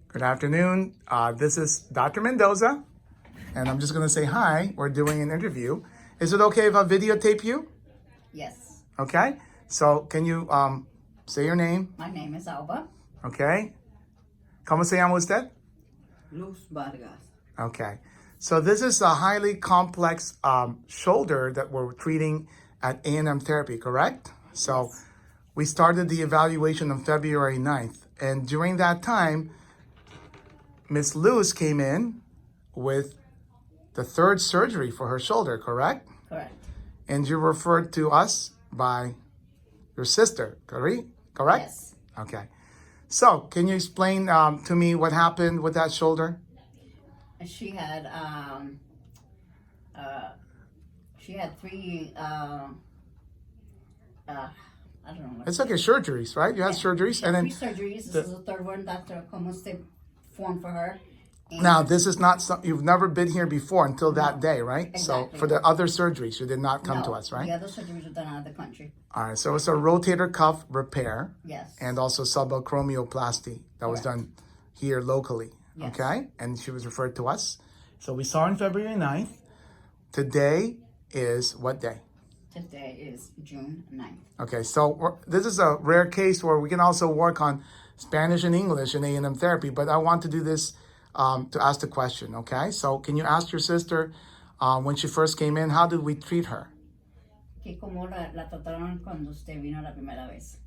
Good afternoon. This is Dr. Mendoza, and I'm just going to say hi. We're doing an interview. Is it okay if I videotape you? Yes. Okay. So can you say your name? My name is Alba. Okay. ¿Cómo se llama usted? Luz Vargas. Okay. So this is a highly complex shoulder that we're treating at A&M Therapy, correct? So Yes. we started the evaluation on February 9th. And during that time, Miss Luz came in with the third surgery for her shoulder, correct? Correct. And you referred to us by your sister, correct? Yes. Okay. So, can you explain to me what happened with that shoulder? She had three I don't know what. It's okay, surgeries, right? You had surgeries, She and had then three surgeries. This is the third one Dr. Comuste formed for her. And now this is not you've never been here before until that day, right? So Exactly. for the other surgeries, you did not come to no, us, right? The other surgeries were done out of the country. All right. So it's a rotator cuff repair. Yes. And also subacromioplasty that was Correct. done here locally. Yes. Okay? And she was referred to us. So we saw on February 9th. Today is what day? Today is June 9th. Okay, so this is a rare case where we can also work on Spanish and English in A&M Therapy, but I want to do this to ask the question, okay? So can you ask your sister, when she first came in, how did we treat her? Que como la trataron cuando usted vino la primera vez.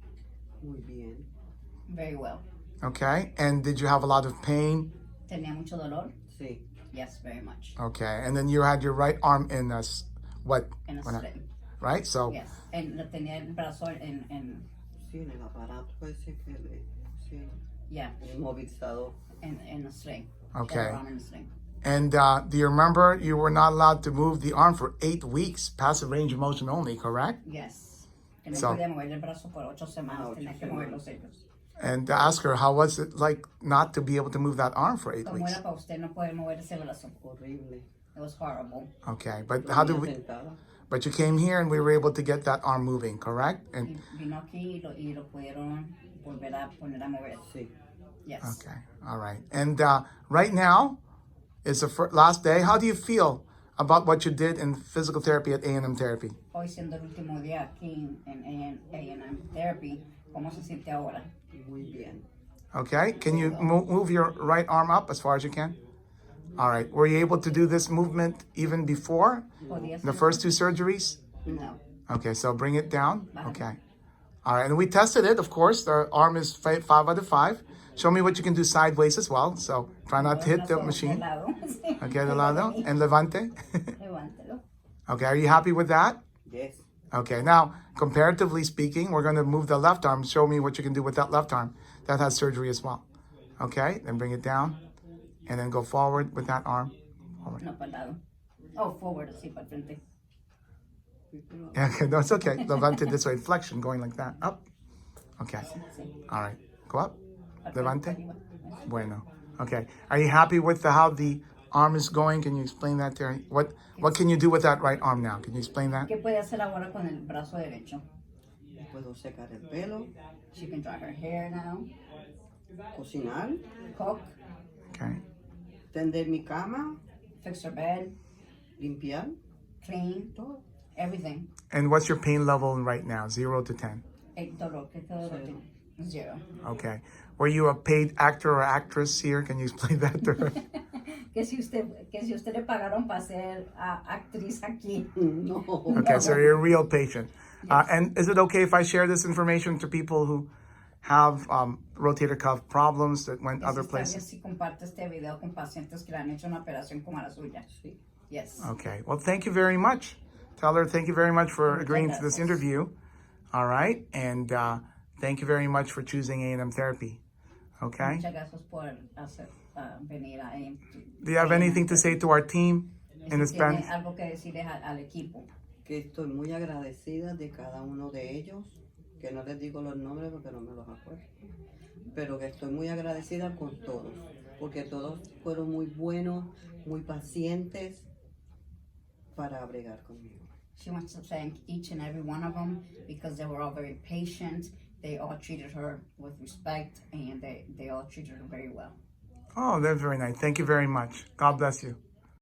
Muy bien. Very well. Okay, and did you have a lot of pain? Tenía mucho dolor. Sí. Yes, very much. Okay, and then you had your right arm in what? En a what- sling. Right, so Yes. En tenía el brazo en Sí, en el aparato ese que le pusieron. yeah, Inmovilizado. in a sling. Okay. She had her arm in a sling. and do you remember you were not allowed to move the arm for 8 weeks, passive range of motion only, correct? Yes. Que no So- podía mover el brazo por 8 semanas. Ah, Tenía 8 que mover semanas. los ellos. And to ask her, how was it like not to be able to move that arm for 8 ¿Cómo weeks? era para usted no poder mover ese brazo? Horrible. It was horrible. Okay, but how did Dormía we? sentada. But you came here and we were able to get that arm moving, correct? And Y vino aquí y lo pudieron volver a poner a mover. Sí. Yes. okay, all right. And right now is the last day. How do you feel about what you did in physical therapy at A&M Therapy? Hoy siendo el último día aquí en A&M Therapy, ¿cómo se siente ahora? Muy bien. Okay, can you move your right arm up as far as you can? All right. Were you able to do this movement even before ¿Podía the ser? first 2 surgeries? No. Okay, so bring it down. Okay. All right, and we tested it, of course. The arm is 5 out of 5. Show me what you can do sideways as well. So try not to hit the Brazo de machine. lado. Sí. Okay, de lado. And levante. Levántalo. Okay, are you happy with that? Yes. Okay, now, comparatively speaking, we're going to move the left arm. Show me what you can do with that left arm. That has surgery as well. Okay, then bring it down. And then go forward with that arm. Forward. No, para el lado. Oh, forward, así, para el frente. Yeah, okay, no, it's okay. Levante this way. Flexion, going like that. Up. Okay. Sí. All right. Go up. Para Levante. arriba. Bueno. Okay. Are you happy with how the arm is going? Can you explain that, Terry? What can you do with that right arm now? Can you explain that? ¿Qué puede hacer ahora con el brazo derecho? Puedo secar el pelo, She can dry her hair now, cocinar, cook, Okay. tender mi cama, fix her bed, limpiar, clean, todo. everything. And what's your pain level right now? 0 to 10. El dolor, ¿qué dolor tiene? 0. Okay. Were you a paid actor or actress here? Can you explain that to her? Que si usted le pagaron para ser actriz aquí. No. Okay, so you're a real patient. And is it okay if I share this information to people who have rotator cuff problems that went other Está bien places? si comparte este video con pacientes que le han hecho una operación como la suya. Sí. Yes. Okay. Well, thank you very much. Tell her thank you very much for agreeing to this gracias. interview. All right. And thank you very much for choosing A&M Therapy. Okay. Muchas gracias por venir a Do you have anything to say to our team in Si Spanish? tiene algo que decirles al equipo. Que estoy muy agradecida de cada uno de ellos, que no les digo los nombres porque no me los acuerdo, pero que estoy muy agradecida con todos, porque todos fueron muy buenos, muy pacientes para bregar conmigo. She wants to thank each and every one of them because they were all very patient. They all treated her with respect and they all treated her very well. Oh, that's very nice. Thank you very much. God bless you.